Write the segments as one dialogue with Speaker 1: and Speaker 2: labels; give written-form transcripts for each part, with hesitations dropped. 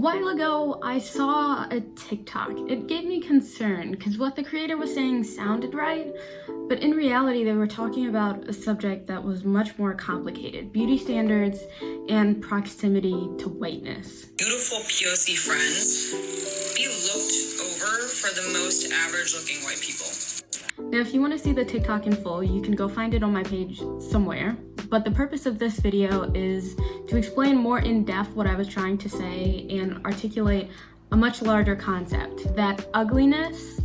Speaker 1: while ago, I saw a TikTok. It gave me concern because what the creator was saying sounded right, but in reality, they were talking about a subject that was much more complicated: beauty standards and proximity to whiteness.
Speaker 2: Beautiful POC friends be looked over for the most average looking white people.
Speaker 1: Now, if you want to see the TikTok in full, you can go find it on my page somewhere. But the purpose of this video is to explain more in depth what I was trying to say and articulate a much larger concept: that ugliness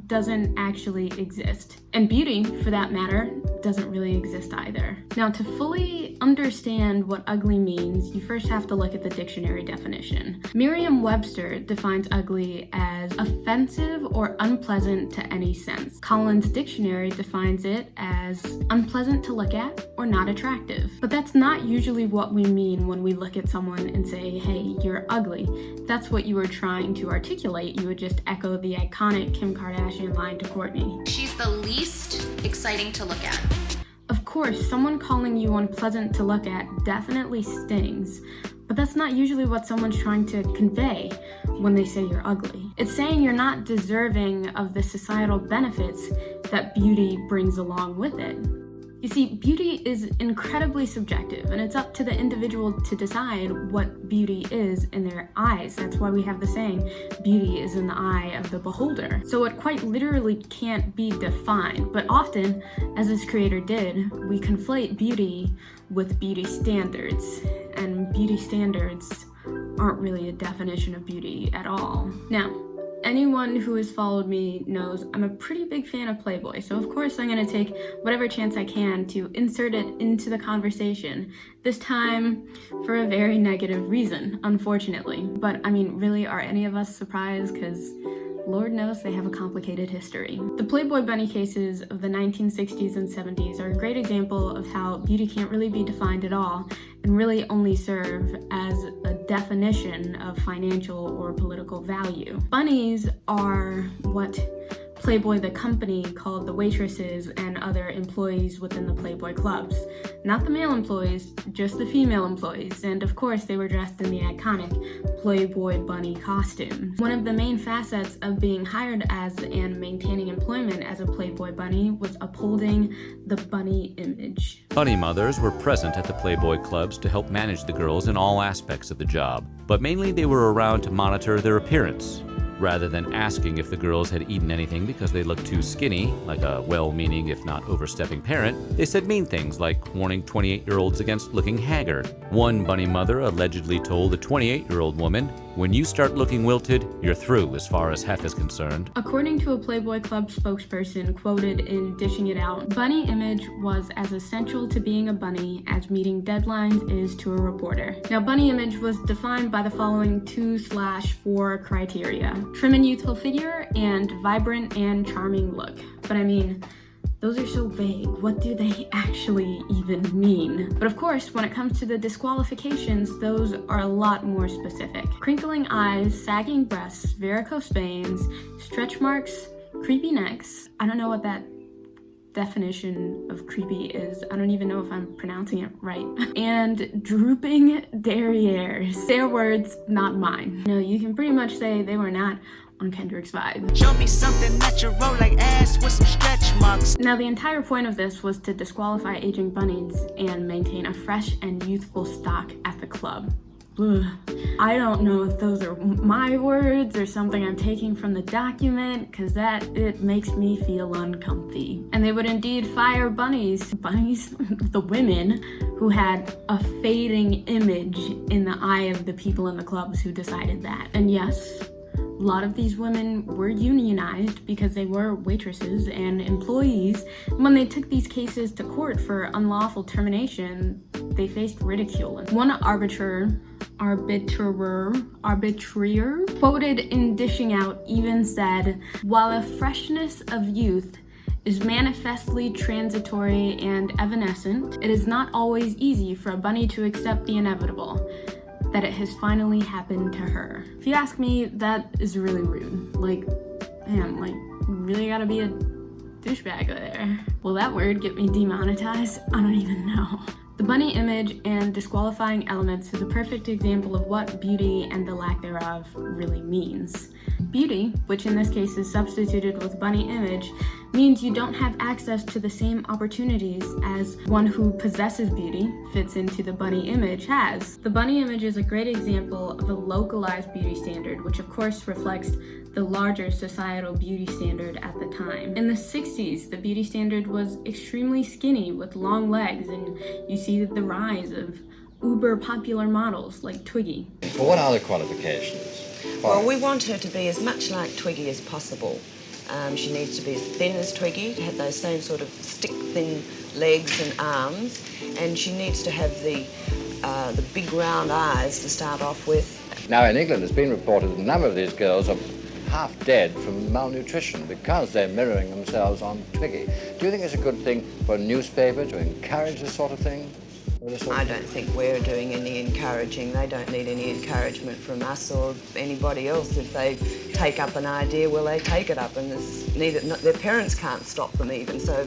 Speaker 1: doesn't actually exist. And beauty, for that matter, doesn't really exist either. Now, to fully understand what ugly means, you first have to look at the dictionary definition. Merriam-Webster defines ugly as offensive or unpleasant to any sense. Collins Dictionary defines it as unpleasant to look at or not attractive. But that's not usually what we mean when we look at someone and say, hey, you're ugly. If that's what you were trying to articulate, you would just echo the iconic Kim Kardashian line to Kourtney.
Speaker 3: She's the least exciting to look at.
Speaker 1: Of course, someone calling you unpleasant to look at definitely stings, but that's not usually what someone's trying to convey when they say you're ugly. It's saying you're not deserving of the societal benefits that beauty brings along with it. You see, beauty is incredibly subjective, and it's up to the individual to decide what beauty is in their eyes. That's why we have the saying, beauty is in the eye of the beholder. So it quite literally can't be defined, but often, as this creator did, we conflate beauty with beauty standards, and beauty standards aren't really a definition of beauty at all. Now, anyone who has followed me knows I'm a pretty big fan of Playboy, so of course I'm going to take whatever chance I can to insert it into the conversation, this time for a very negative reason, unfortunately. But I mean, really, are any of us surprised? Because Lord knows they have a complicated history. The Playboy bunny cases of the 1960s and 70s are a great example of how beauty can't really be defined at all and really only serve as a definition of financial or political value. Bunnies are what Playboy the company called the waitresses and other employees within the Playboy clubs. Not the male employees, just the female employees, and of course they were dressed in the iconic Playboy bunny costumes. One of the main facets of being hired as and maintaining employment as a Playboy bunny was upholding the bunny image.
Speaker 4: Bunny mothers were present at the Playboy clubs to help manage the girls in all aspects of the job, but mainly they were around to monitor their appearance. Rather than asking if the girls had eaten anything because they looked too skinny, like a well-meaning if not overstepping parent, they said mean things like warning 28-year-olds against looking haggard. One bunny mother allegedly told a 28-year-old woman, "When you start looking wilted, you're through as far as Hef is concerned."
Speaker 1: According to a Playboy Club spokesperson quoted in Dishing It Out, bunny image was as essential to being a bunny as meeting deadlines is to a reporter. Now, bunny image was defined by the following 2/4 criteria: trim and youthful figure and vibrant and charming look. But I mean, those are so vague. What do they actually even mean? But of course, when it comes to the disqualifications, those are a lot more specific. Crinkling eyes, sagging breasts, varicose veins, stretch marks, creepy necks. I don't know what that definition of creepy is. I don't even know if I'm pronouncing it right. And drooping derrieres. Their words, not mine. You know, you can pretty much say they were not on Kendrick's vibe.
Speaker 5: Show me something natural like ass with some stretch marks.
Speaker 1: Now, the entire point of this was to disqualify aging bunnies and maintain a fresh and youthful stock at the club. Ugh. I don't know if those are my words or something I'm taking from the document, because it makes me feel uncomfy. And they would indeed fire bunnies, the women who had a fading image in the eye of the people in the clubs who decided that. And yes, a lot of these women were unionized because they were waitresses and employees. When they took these cases to court for unlawful termination, they faced ridicule. One arbitrator, quoted in Dishing Out, even said, "While a freshness of youth is manifestly transitory and evanescent, it is not always easy for a bunny to accept the inevitable, that it has finally happened to her." If you ask me, that is really rude. Like, damn, like, really gotta be a douchebag there. Will that word get me demonetized? I don't even know. The bunny image and disqualifying elements is a perfect example of what beauty and the lack thereof really means. Beauty, which in this case is substituted with bunny image, means you don't have access to the same opportunities as one who possesses beauty, fits into the bunny image, has. The bunny image is a great example of a localized beauty standard, which of course reflects the larger societal beauty standard at the time. In the 60s, the beauty standard was extremely skinny with long legs, and you see the rise of uber popular models like Twiggy.
Speaker 6: Well, what are the qualifications?
Speaker 7: Well, we want her to be as much like Twiggy as possible. She needs to be as thin as Twiggy, to have those same sort of stick-thin legs and arms, and she needs to have the big round eyes to start off with.
Speaker 6: Now, in England, it's been reported that a number of these girls are half dead from malnutrition because they're mirroring themselves on Twiggy. Do you think it's a good thing for a newspaper to encourage this sort of thing?
Speaker 7: I don't think we're doing any encouraging. They don't need any encouragement from us or anybody else. If they take up an idea, well, they take it up, and their parents can't stop them even. So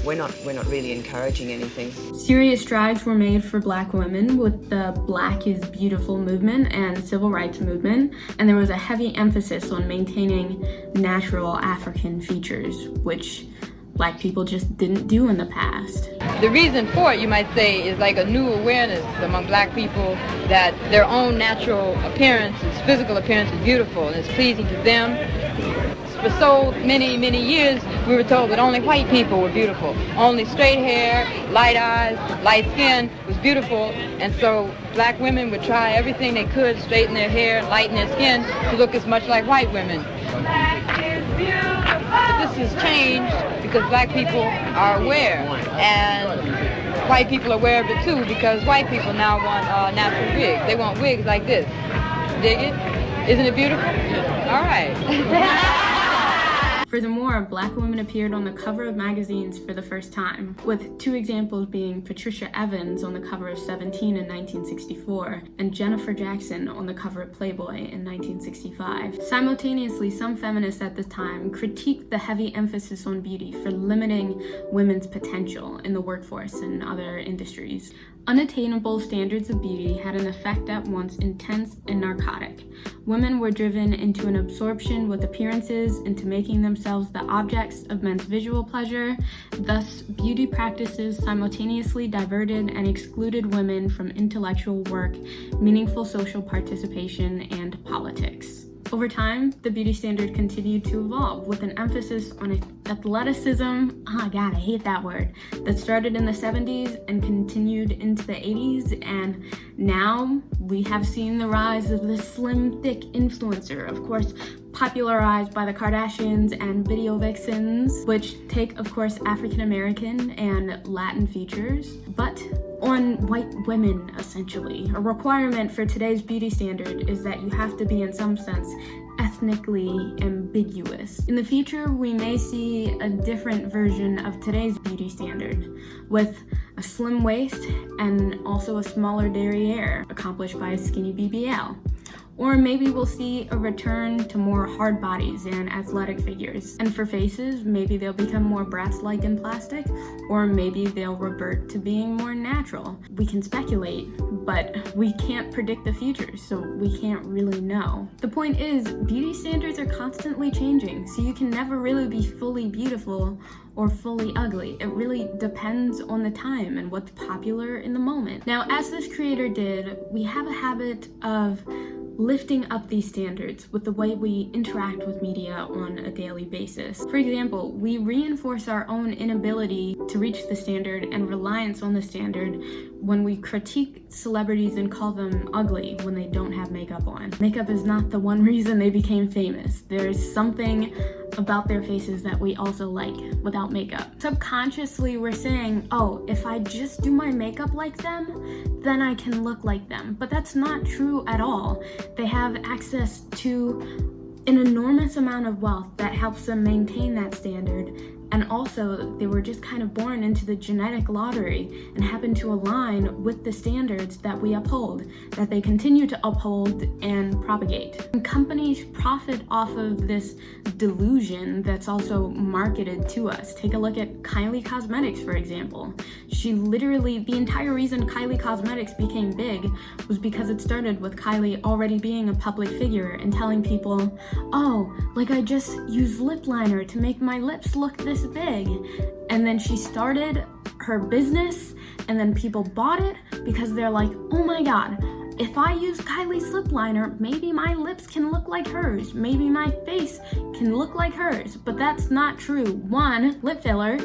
Speaker 7: we're not really encouraging anything.
Speaker 1: Serious strides were made for Black women with the Black is Beautiful movement and civil rights movement, and there was a heavy emphasis on maintaining natural African features, which Black people just didn't do in the past.
Speaker 8: The reason for it, you might say, is like a new awareness among Black people that their own natural appearance, physical appearance is beautiful and is pleasing to them. For so many, many years, we were told that only white people were beautiful. Only straight hair, light eyes, light skin was beautiful, and so Black women would try everything they could, straighten their hair, lighten their skin, to look as much like white women. But this has changed because Black people are aware, and white people are aware of it too, because white people now want natural wigs. They want wigs like this. Dig it? Isn't it beautiful? All right.
Speaker 1: Furthermore, Black women appeared on the cover of magazines for the first time, with two examples being Patricia Evans on the cover of 17 in 1964 and Jennifer Jackson on the cover of Playboy in 1965. Simultaneously, some feminists at the time critiqued the heavy emphasis on beauty for limiting women's potential in the workforce and other industries. Unattainable standards of beauty had an effect at once intense and narcotic. Women were driven into an absorption with appearances, into making themselves the objects of men's visual pleasure. Thus, beauty practices simultaneously diverted and excluded women from intellectual work, meaningful social participation, and politics. Over time, the beauty standard continued to evolve with an emphasis on athleticism, oh god, I hate that word, that started in the 70s and continued into the 80s, and now we have seen the rise of the slim, thick influencer, of course, popularized by the Kardashians and video vixens, which take, of course, African American and Latin features, but on white women, essentially. A requirement for today's beauty standard is that you have to be, in some sense, ethnically ambiguous. In the future, we may see a different version of today's beauty standard, with a slim waist and also a smaller derriere, accomplished by a skinny BBL. Or maybe we'll see a return to more hard bodies and athletic figures. And for faces, maybe they'll become more breast-like and plastic, or maybe they'll revert to being more natural. We can speculate, but we can't predict the future, so we can't really know. The point is, beauty standards are constantly changing, so you can never really be fully beautiful or fully ugly. It really depends on the time and what's popular in the moment. Now, as this creator did, we have a habit of lifting up these standards with the way we interact with media on a daily basis. For example, we reinforce our own inability to reach the standard and reliance on the standard when we critique celebrities and call them ugly when they don't have makeup on. Makeup is not the one reason they became famous. There's something about their faces that we also like without makeup. Subconsciously, we're saying, oh, if I just do my makeup like them, then I can look like them. But that's not true at all. They have access to an enormous amount of wealth that helps them maintain that standard. And also, they were just kind of born into the genetic lottery and happen to align with the standards that we uphold, that they continue to uphold and propagate. And companies profit off of this delusion that's also marketed to us. Take a look at Kylie Cosmetics, for example. She literally, the entire reason Kylie Cosmetics became big was because it started with Kylie already being a public figure and telling people, oh, like I just used lip liner to make my lips look this big. And then she started her business and then people bought it because they're like, oh my god, if I use Kylie's lip liner, maybe my lips can look like hers. Maybe my face can look like hers. But that's not true. 1, lip filler.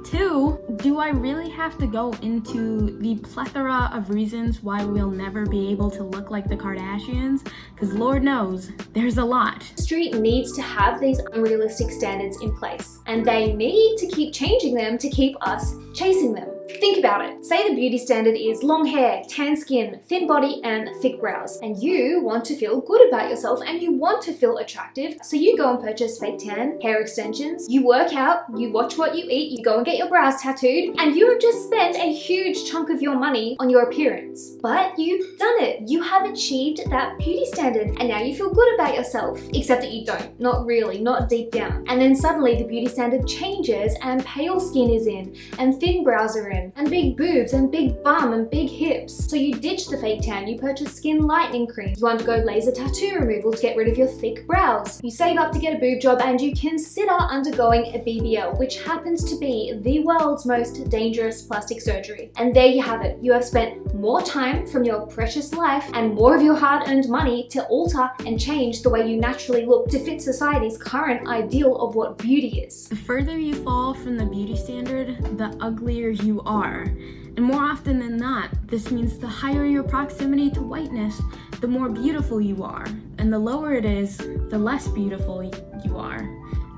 Speaker 1: 2, do I really have to go into the plethora of reasons why we'll never be able to look like the Kardashians? Because Lord knows, there's a lot.
Speaker 9: The industry needs to have these unrealistic standards in place, and they need to keep changing them to keep us chasing them. Think about it. Say the beauty standard is long hair, tan skin, thin body, and thick brows, and you want to feel good about yourself and you want to feel attractive, so you go and purchase fake tan, hair extensions, you work out, you watch what you eat, you go and get your brows tattooed, and you have just spent a huge chunk of your money on your appearance. But you've done it. You have achieved that beauty standard, and now you feel good about yourself. Except that you don't. Not really. Not deep down. And then suddenly the beauty standard changes and pale skin is in, and thin brows are in, and big boobs, and big bum, and big hips. So you ditch the fake tan, you purchase skin lightening cream, you undergo laser tattoo removal to get rid of your thick brows. You save up to get a boob job, and you consider undergoing a BBL, which happens to be the world's most dangerous plastic surgery. And there you have it. You have spent more time from your precious life and more of your hard-earned money to alter and change the way you naturally look to fit society's current ideal of what beauty is.
Speaker 1: The further you fall from the beauty standard, the uglier you are. And more often than not, this means the higher your proximity to whiteness, the more beautiful you are. And the lower it is, the less beautiful you are.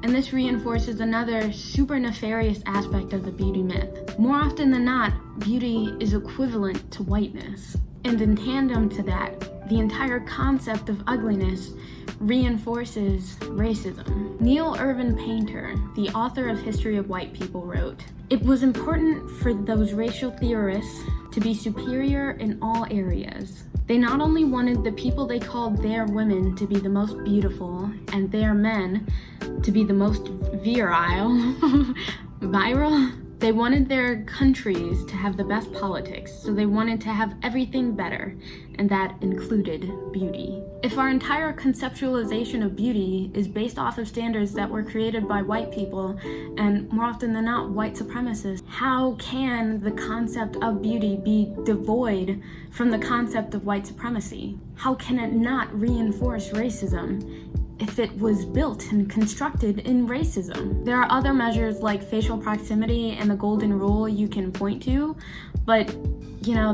Speaker 1: And this reinforces another super nefarious aspect of the beauty myth. More often than not, beauty is equivalent to whiteness. And in tandem to that, the entire concept of ugliness reinforces racism. Neil Irvin Painter, the author of History of White People, wrote, "It was important for those racial theorists to be superior in all areas. They not only wanted the people they called their women to be the most beautiful and their men to be the most virile, they wanted their countries to have the best politics, so they wanted to have everything better, and that included beauty." If our entire conceptualization of beauty is based off of standards that were created by white people, and more often than not, white supremacists, how can the concept of beauty be devoid from the concept of white supremacy? How can it not reinforce racism if it was built and constructed in racism? There are other measures like facial proximity and the golden rule you can point to, but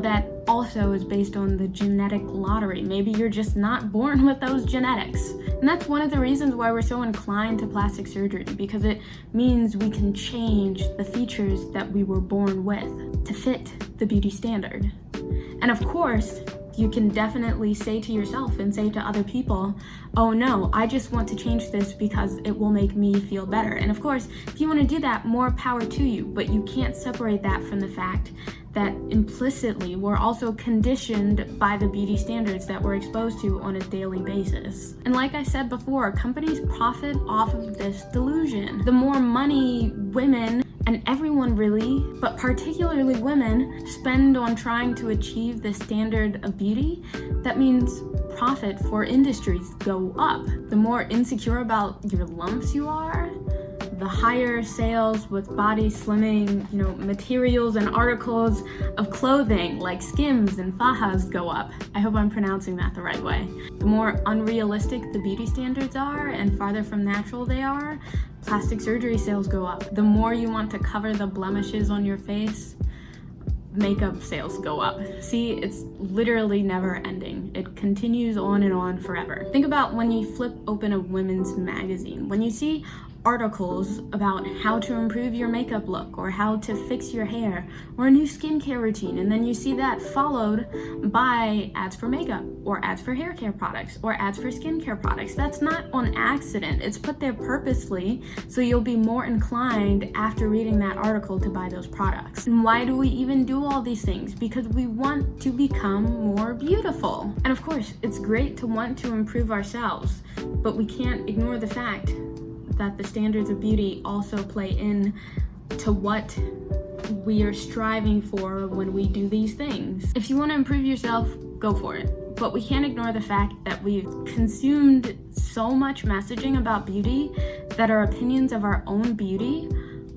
Speaker 1: that also is based on the genetic lottery. Maybe you're just not born with those genetics. And that's one of the reasons why we're so inclined to plastic surgery, because it means we can change the features that we were born with to fit the beauty standard. And of course, you can definitely say to yourself and say to other people, oh no, I just want to change this because it will make me feel better. And of course, if you want to do that, more power to you, but you can't separate that from the fact that implicitly we're also conditioned by the beauty standards that we're exposed to on a daily basis. And like I said before, companies profit off of this delusion. The more money women, and everyone really, but particularly women, spend on trying to achieve the standard of beauty, that means profit for industries go up. The more insecure about your lumps you are, the higher sales with body slimming, materials and articles of clothing like Skims and Fajas go up. I hope I'm pronouncing that the right way. The more unrealistic the beauty standards are and farther from natural they are, plastic surgery sales go up. The more you want to cover the blemishes on your face, makeup sales go up. See, it's literally never ending. It continues on and on forever. Think about when you flip open a women's magazine. When you see articles about how to improve your makeup look or how to fix your hair or a new skincare routine, and then you see that followed by ads for makeup or ads for hair care products or ads for skincare products. That's not on accident. It's put there purposely so you'll be more inclined after reading that article to buy those products. And why do we even do all these things? Because we want to become more beautiful. And of course, it's great to want to improve ourselves, but we can't ignore the fact that the standards of beauty also play in to what we are striving for when we do these things. If you want to improve yourself, go for it. But we can't ignore the fact that we've consumed so much messaging about beauty that our opinions of our own beauty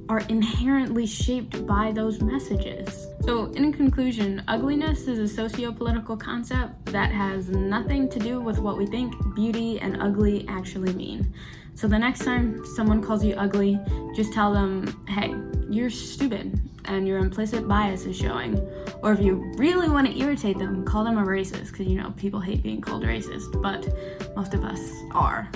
Speaker 1: are inherently shaped by those messages. So in conclusion, ugliness is a socio-political concept that has nothing to do with what we think beauty and ugly actually mean. So the next time someone calls you ugly, just tell them, hey, you're stupid and your implicit bias is showing. Or if you really want to irritate them, call them a racist, because you know people hate being called racist, but most of us are.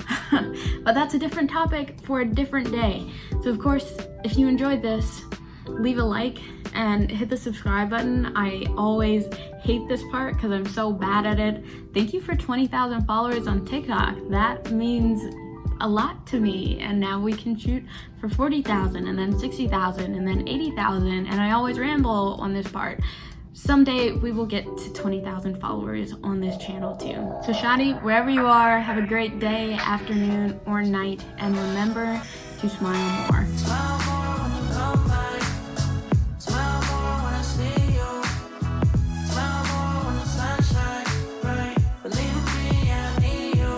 Speaker 1: But that's a different topic for a different day. So of course, if you enjoyed this, leave a like and hit the subscribe button. I always hate this part because I'm so bad at it. Thank you for 20,000 followers on TikTok. That means a lot to me, and now we can shoot for 40,000 and then 60,000 and then 80,000, and I always ramble on this part. Someday we will get to 20,000 followers on this channel too. So Shadi, wherever you are, have a great day, afternoon, or night, and remember to smile more.